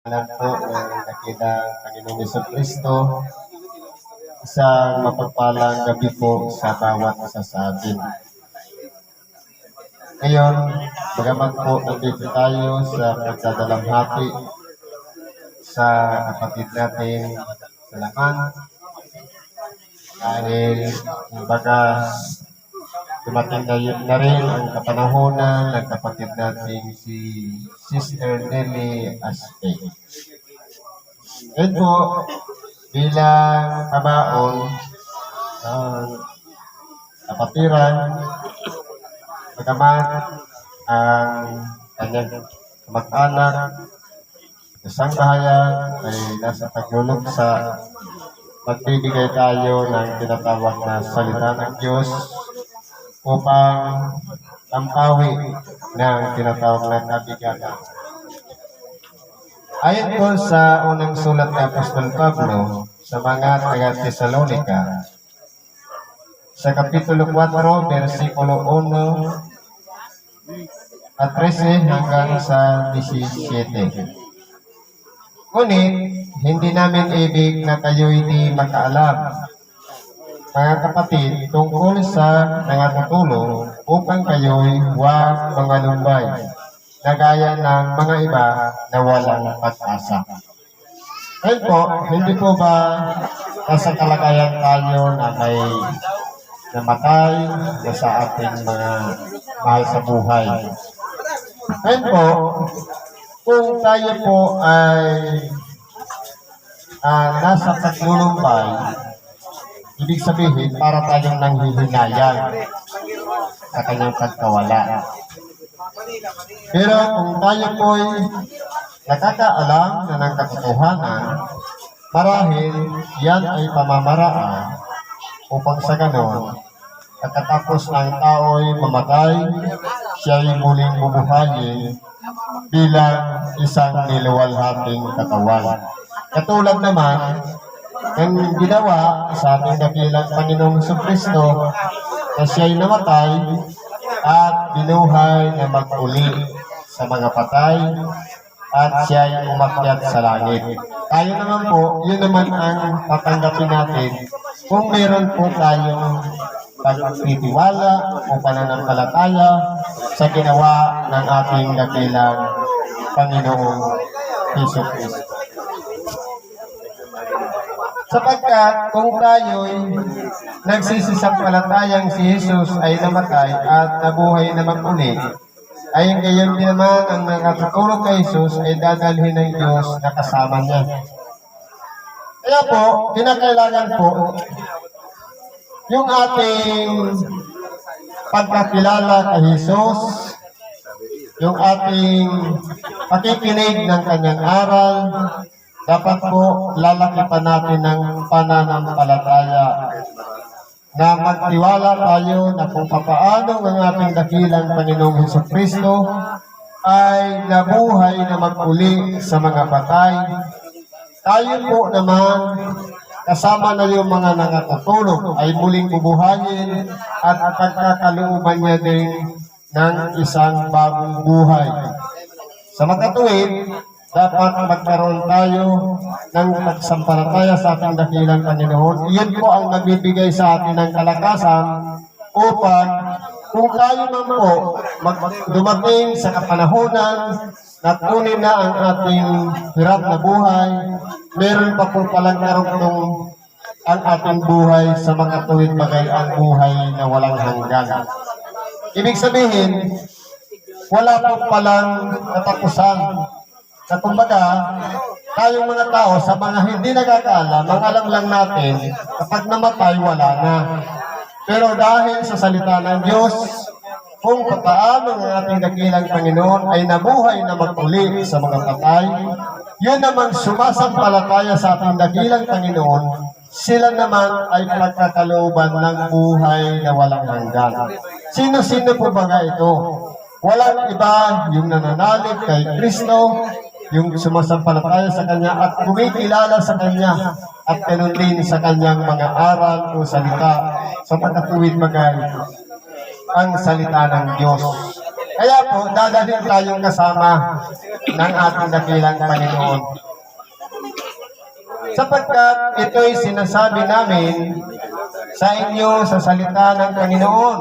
Alam po ng dakilang Panginoong Jesucristo, isang mapagpalang gabi po sa bawat isa sa atin. Ngayon, bagamat po nandito tayo sa pagdadalamhati sa kapatid natin sa laman, dahil kumbaga dumating na rin ang kapanahonan ng kapatid natin si Sister Nelly Aspe. Ngayon po, bilang kabaon ng kapatiran, bagamat ang kanyang kamag-anak, isang bahayan ay nasa paglulog sa magbibigay tayo ng tinatawag na salita ng Diyos upang tampawi ng tinatawag na kabigatan. Ayon po sa unang sulat ni Apostol Pablo sa mga taga-Tesalonica, sa Kapitulo 4, versikulo 1 at 13 hanggang sa 17. Ngunit, hindi namin ibig na kayo'y di makaalam, mga kapatid, tungkol sa nangatutulong upang kayo'y huwag mangalumbay, na gaya ng mga iba na walang pag-asa. Ngayon po, hindi po ba nasa kalagayan tayo na may namatay na sa ating mga mahal sa buhay? Ngayon po, kung tayo po ay nasa paglulumbay, ibig sabihin para tayong nanghihinayang sa kanyang pagkawala. Pero kung tayo po'y nakakaalam na ng katotohanan, marahil yan ay pamamaraan upang sa ganon, pagkatapos ng tao'y mamatay, siya'y muling bubuhayin bilang isang niluwalhating katawan. Katulad naman ng ginawa sa ating dakilang Panginoong Jesucristo na siya'y namatay at binuhay na mag-uli sa mga patay at siya'y umakyat sa langit. Tayo naman po, yun naman ang tatanggapin natin kung meron po tayong pagtitiwala o pananampalataya sa ginawa ng ating dakilang Panginoong Jesucristo. Sapagkat kung tayo'y nagsisisampalatayang si Jesus ay namatay at nabuhay naman ulit, ay gayon din naman ang nakatutulog kay Jesus ay dadalhin ng Diyos na kasama niya. Kaya po, kinakailangan po yung ating pagkakilala kay Jesus, yung ating pakikinig ng kanyang aral, dapat po lalakipan natin ng pananampalataya na magtiwala tayo na kung papaano ang ating dakilang Panginoong Jesucristo ay nabuhay na mag-uli sa mga patay. Tayo po naman, kasama na yung mga nangatutulog, ay muling bubuhayin at pagkakalooban niya din ng isang bagong buhay. Sa makatuwid, dapat magkaroon tayo ng pagsampalataya sa ating dakilang Panginoon. Iyon po ang nagbibigay sa atin ng kalakasan upang kung tayo man po dumating sa kapanahonan na kunin na ang ating hirap na buhay, meron pa po palang karugtong ang ating buhay sa mga tuwid bagay ang buhay na walang hanggan. Ibig sabihin, wala po palang katapusan. Na kumbaga, tayong mga tao sa mga hindi nagkakaalam, ang alam lang natin, kapag namatay, wala na. Pero dahil sa salita ng Diyos, kung paano ang ating dakilang Panginoon ay nabuhay na mag-uli sa mga patay, yun naman sumasampalataya sa ating dakilang Panginoon, sila naman ay pagkakalooban ng buhay na walang hanggan. Sino-sino po ba nga ito? Walang iba yung nananalig kay Kristo, yung sumasampalataya sa Kanya at kumikilala sa Kanya at ganun din sa Kanyang mga aral o salita sa pagkatuwid magay ang salita ng Diyos. Kaya po, dadalhin tayong kasama ng ating dakilang Panginoon. Sapagkat ito'y sinasabi namin sa inyo sa salita ng Panginoon,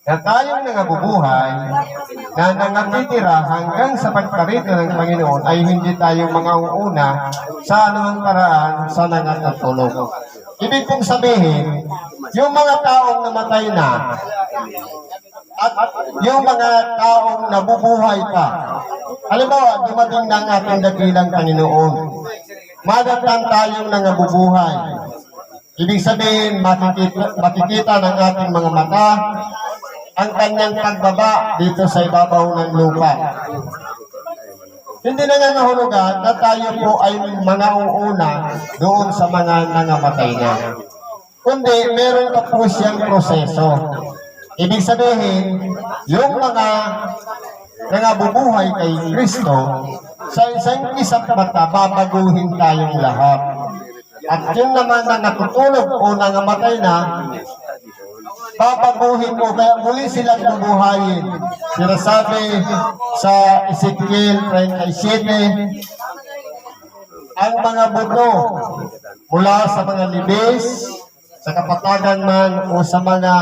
na tayong nangabubuhay, na nangatitira hanggang sa pagparito ng Panginoon ay hindi tayo mga uuna sa anumang paraan sa nangatatulog. Ibig kong sabihin, yung mga taong namatay na at yung mga taong nabubuhay pa, halimbawa, dumating na ang ating dakilang Panginoon, madatang tayong nangabubuhay. Ibig sabihin, makikita ng ating mga mata ang kanyang pagbaba dito sa ibabaw ng lupa. Hindi na nangangahulugan na tayo po ay mga uuna doon sa mga nangamatay na. Kundi meron pa po siyang proseso. Ibig sabihin, yung mga nangabubuhay kay Kristo, sa isang mata, babaguhin tayong lahat. At yung naman na natutulog o nangamatay na, babaguhin mo, kaya muli silang bubuhayin. Sinasabi sa Ezekiel 37, ang mga buto mula sa mga libis, sa kapatagan man o sa mga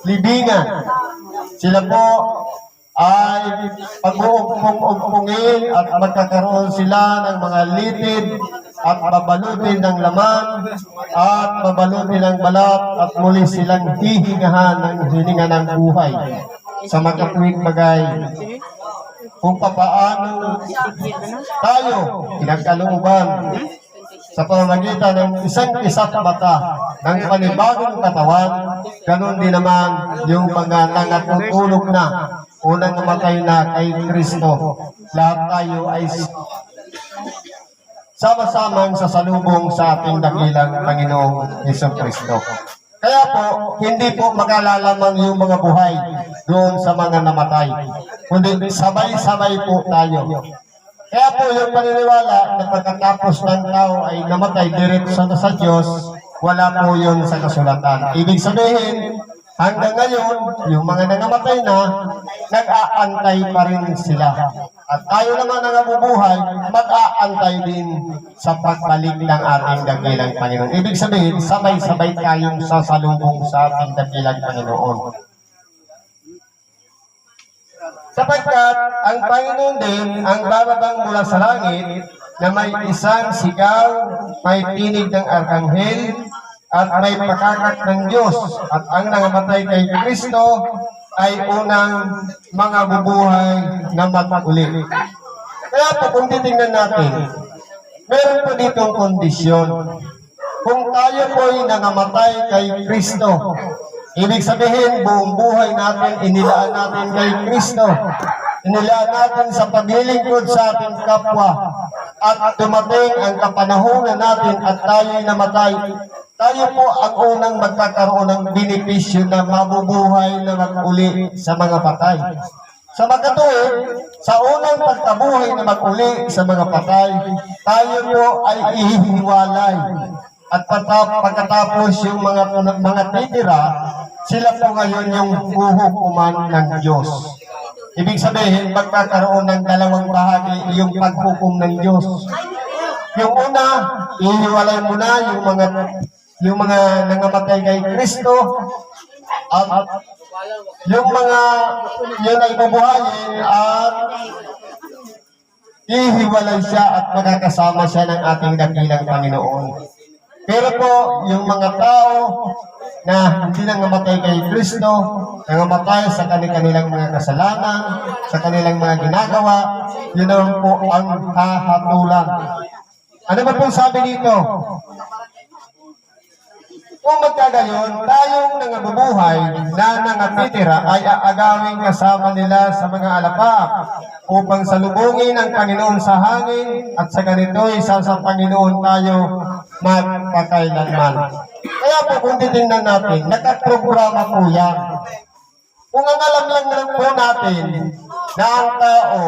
libingan, sila po ay pag-uugpong-ugpongin at magkakaroon sila ng mga litid at babalutin ng laman at babalutin ng balat at muli silang hihingahan ng hininga ng buhay sa magkatuwing bagay kung papaano tayo pinagkalooban sa pamamagitan ng isa't mata ng panibagong katawan, ganun din naman yung mga nangatutulog na o nangamatay na kay Kristo. Lahat tayo ay sama-samang sasalubong sa ating dakilang Panginoong Jesucristo. Kaya po, hindi po makalalaman yung mga buhay doon sa mga namatay, kundi sabay-sabay po tayo. Kaya po yung paniniwala na pagkatapos ng tao ay namatay diretso na sa Diyos, wala po yun sa kasulatan. Ibig sabihin, hanggang ngayon, yung mga nangamatay na, nag-aantay pa rin sila. At tayo naman na nabubuhay, mag-aantay din sa pagbalik ng ating dakilang Panginoon. Ibig sabihin, sabay-sabay tayong sasalubong sa ating dakilang Panginoon. Sapagkat ang Panginoon din ang bababang mula sa langit na may isang sigaw, may tinig ng arkanghel, at may pakakak ng Diyos. At ang nangamatay kay Kristo ay unang mga bubuhay na maguli. Kaya po kung titingnan natin, meron po ditong kondisyon. Kung tayo po ay nangamatay kay Kristo, ibig sabihin, buong buhay natin, inilaan natin kay Kristo. Inilaan natin sa paglilingkod sa ating kapwa. At dumating ang kapanahunan natin at tayo'y namatay. Tayo po ang unang magkakaroon ng benepisyo na mabubuhay na mag-uli sa mga patay. Sa magkatuwid, sa unang pagkabuhay na mag-uli sa mga patay, tayo po ay ihihiwalay. At pagkatapos yung mga titira, sila po ngayon yung huhukuman ng Diyos. Ibig sabihin, magkakaroon ng dalawang bahagi yung paghukom ng Diyos. Yung una, ihiwalay mo na yung mga nangamatay kay Kristo, at yung mga yun ay bubuhayin at ihiwalay siya at magkakasama siya ng ating dakilang Panginoon. Pero po, yung mga tao na hindi nangamatay kay Kristo, nangamatay sa kanilang mga kasalanan, sa kanilang mga ginagawa, yun naman po ang hahatulan. Ano ba pong sabi dito? Kung magkagayon, tayong nangabubuhay na nangatitira ay aagawing kasama nila sa mga alapaap upang salubungin ang Panginoon sa hangin at sa ganito'y sa Panginoon tayo magpakailanman. Kaya po kung titingnan natin, nakaprograma po yan. Kung ang alam lang po natin na ang tao,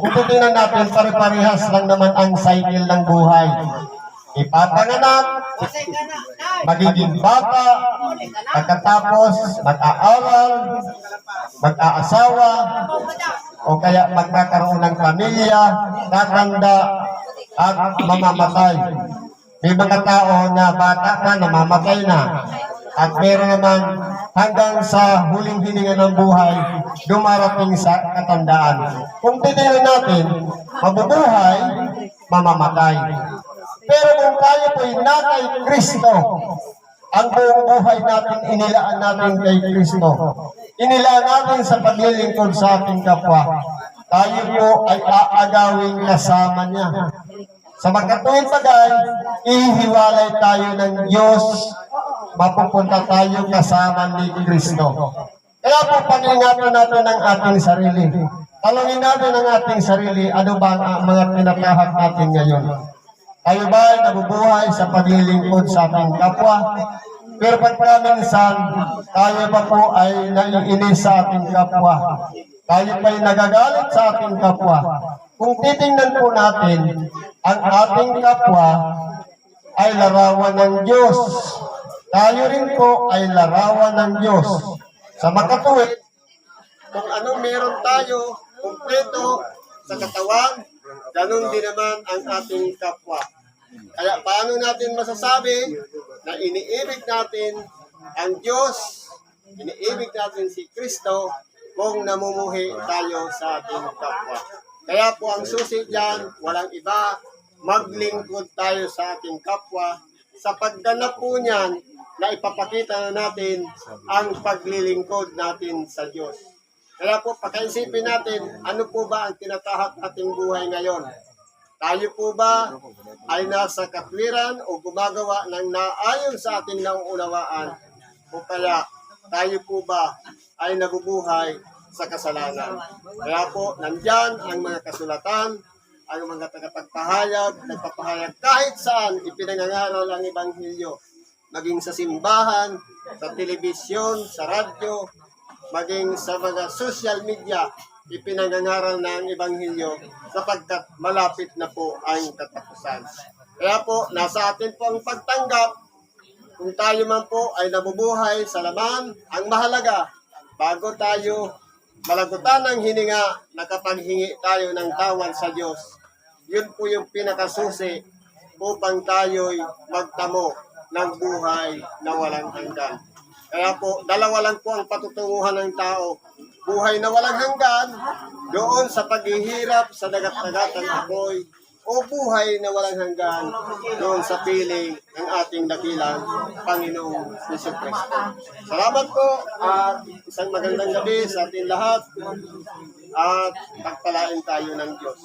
kung titingnan natin, pare-parehas lang naman ang cycle ng buhay. ipapanganak, magiging bata, pagkatapos mag-aaral, mag-aasawa, o kaya magkakaroon ng pamilya, tatanda, at mamamatay. May mga tao na bata pa, namamatay na. At meron naman hanggang sa huling hininga ng buhay, dumarating sa katandaan. Kung titingnan natin, mabubuhay, mamamatay. Pero kung tayo po'y na kay Kristo, ang buong buhay natin inilaan natin kay Kristo. Inilaan natin sa paglilingkod sa ating kapwa. Tayo po ay aagawing kasama niya. Sa magkatuwing bagay, ihiwalay tayo ng Diyos, mapupunta tayo kasama ni Kristo. Kaya po pag-ingatan natin ang ating sarili. Talangin natin ang ating sarili, ano ba ang mga tinatahak natin ngayon? Tayo ba ay nabubuhay sa paglilingkod sa ating kapwa? Pero pagkaminsan, tayo pa po ay naiinis sa ating kapwa. Tayo pa ay nagagalit sa ating kapwa. Kung titingnan po natin, ang ating kapwa ay larawan ng Diyos. Tayo rin po ay larawan ng Diyos. Sa makatuwid, kung anong meron tayo, kumpleto sa katawan, ganun din naman ang ating kapwa. Kaya paano natin masasabi na iniibig natin ang Diyos, iniibig natin si Kristo, kung namumuhi tayo sa ating kapwa. Kaya po ang susi diyan, walang iba, maglingkod tayo sa ating kapwa. Sa pagganap po niyan, na ipapakita na natin ang paglilingkod natin sa Diyos. Kaya po, pakaisipin natin, ano po ba ang tinatahak ating buhay ngayon? Tayo po ba ay nasa katwiran o gumagawa ng naayon sa ating nauunawaan? O kaya, tayo po ba ay nabubuhay sa kasalanan? Kaya po, nandyan ang mga kasulatan, ang mga tagapagpahayag, nagpapahayag kahit saan ipinangangaral ang Ebanghelyo. Maging sa simbahan, sa telebisyon, sa radyo, maging sa mga social media, ipinangangaral na ang Ebanghelyo sapagkat malapit na po ang katapusan. Kaya po, nasa atin po ang pagtanggap. Kung tayo man po ay nabubuhay sa laman, ang mahalaga, bago tayo malagutan ng hininga, nakapaghingi tayo ng tawan sa Diyos. Yun po yung pinakasusi upang tayo'y magtamo ng buhay na walang hanggan. Kaya po, dalawa lang po ang patutunguhan ng tao. Buhay na walang hanggan, doon sa paghihirap sa dagat-dagatang apoy, o buhay na walang hanggan, doon sa piling ng ating dakilang Panginoong Jesucristo. Salamat po at isang magandang gabi sa ating lahat at pagpalain tayo ng Diyos.